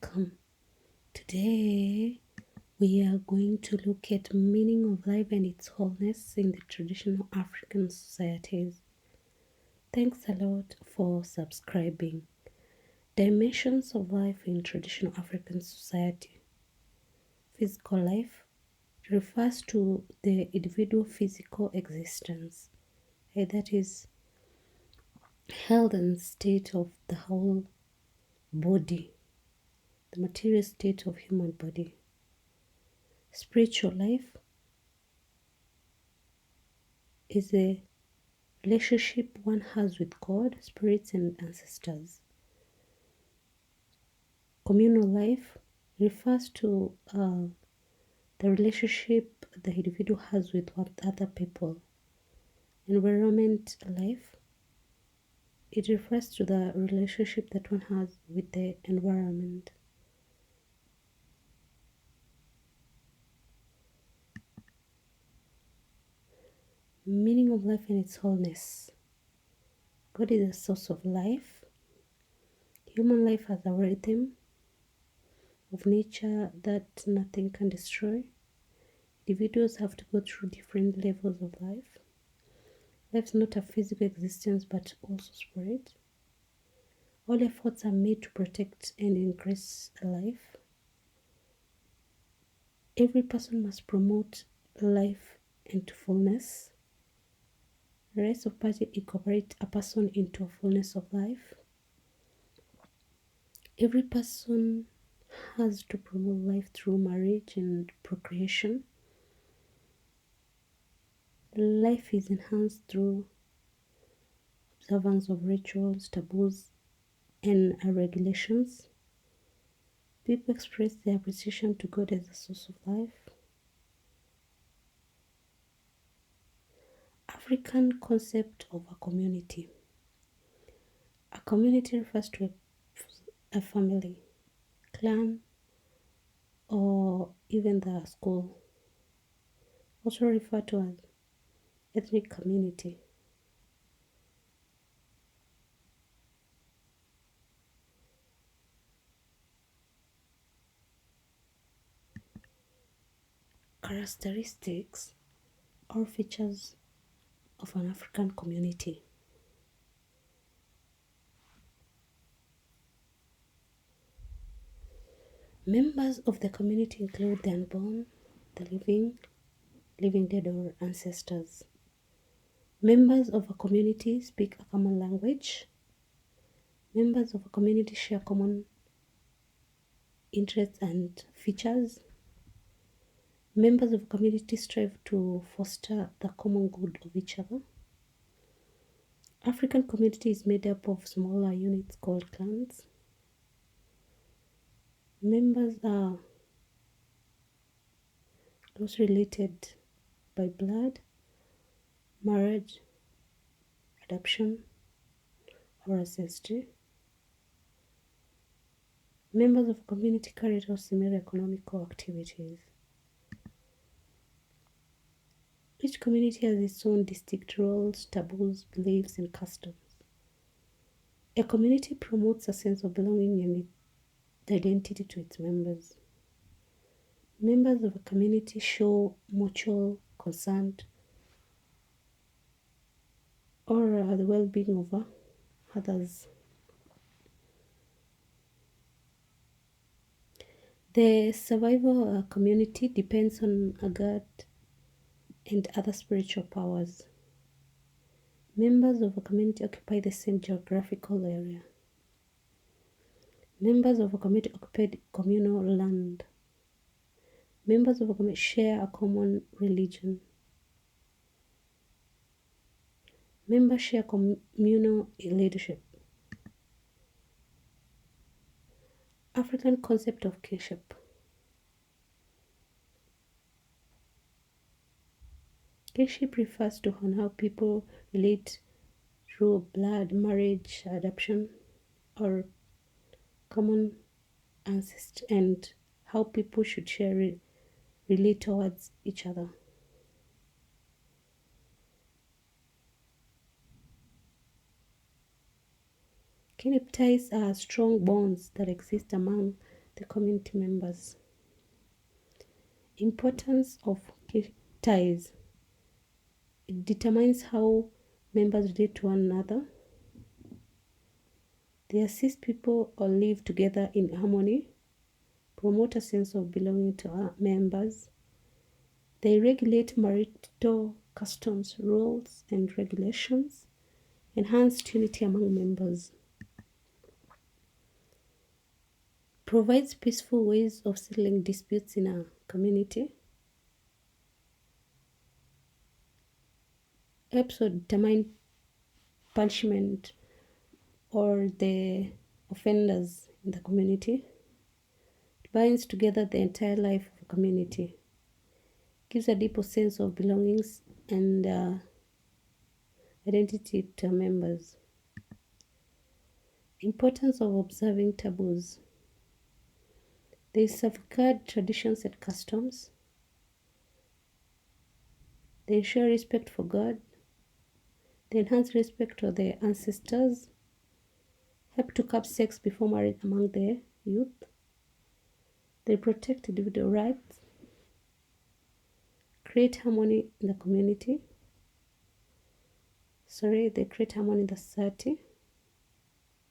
welcome. Today we are going to look at meaning of life and its wholeness in the traditional African societies. Thanks a lot for subscribing. Dimensions of life in traditional African society. Physical life refers to the individual physical existence, that is, health and state of the whole body, the material state of human body. Spiritual life is a relationship one has with God, spirits, and ancestors. Communal life refers to the relationship the individual has with other people. Environment life, it refers to the relationship that one has with the environment. Meaning of life and its wholeness. God is the source of life. Human life has a rhythm of nature that nothing can destroy. Individuals have to go through different levels of life. Life's not a physical existence but also spirit. All efforts are made to protect and increase life. Every person must promote life into fullness. The rights of party incorporate a person into a fullness of life. Every person has to promote life through marriage and procreation. Life is enhanced through observance of rituals, taboos, and regulations. People express their appreciation to God as the source of life. African concept of a community. A community refers to a family, clan, or even the school. Also referred to as ethnic community. Characteristics or features of an African community. Members of the community include the unborn, the living dead, or ancestors. Members of a community speak a common language. Members of a community share common interests and features. Members of a community strive to foster the common good of each other. African community is made up of smaller units called clans. Members are closely related by blood, marriage, adoption, or ancestry. Members of a community carry out similar economical activities. Each community has its own distinct roles, taboos, beliefs, and customs. A community promotes a sense of belonging and identity to its members. Members of a community show mutual concern or the well-being of others. The survival of a community depends on a God and other spiritual powers. Members of a community occupy the same geographical area. Members of a community occupy communal land. Members of a community share a common religion. Members share communal leadership. African concept of kinship. Kinship refers to how people relate through blood, marriage, adoption, or common ancestry, and how people should relate towards each other. Kinship ties are strong bonds that exist among the community members. Importance of ties. It determines how members relate to one another. They assist people or live together in harmony, promote a sense of belonging to our members. They regulate marital customs, rules, and regulations, enhance unity among members. Provides peaceful ways of settling disputes in a community. Helps to determine punishment or the offenders in the community. Binds together the entire life of a community. Gives a deeper sense of belongings and identity to members. Importance of observing taboos. They safeguard traditions and customs. They ensure respect for God. They enhance respect for their ancestors. Help to curb sex before marriage among the youth. They protect individual rights. Create harmony in the community. They create harmony in the society.